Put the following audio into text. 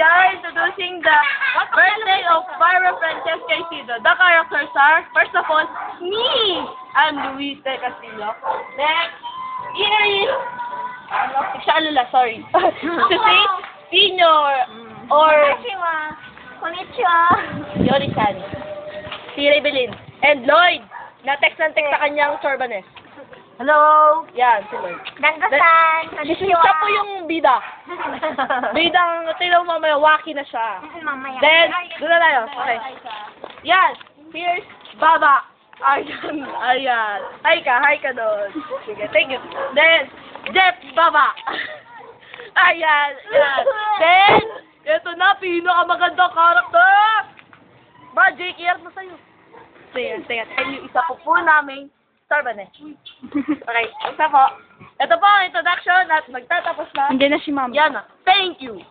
we are introducing the birthday of Barbara Francesca Isidro. The characters are, first of all, me! I'm Luis de Castillo. Next, here is, sorry. To say, senior, or Konnichiwa. Yori-chan. Si Rebelin. And Lloyd, na-text ng text sa kanyang sorbanes. Hello. Yan, si Lloyd. Ganda-san. Siya po yung bida. Bidang, tingnan mo mamaya, waki na siya. Mamaya. Then, doon na tayo. Okay. Yan. Here's Baba. Ayan. Hi ka doon. Sige, thank you. Then, Jeff Baba. Ayan. Yan. Then, ito na, pinakamagandang karakter. Ba, Jake, iyak na sa'yo. Sige. And yung isa po namin, Sorbanes. Okay, isa po. Ito po ang introduction at magtatapos na. Hindi na si Mama. Yan na. Thank you.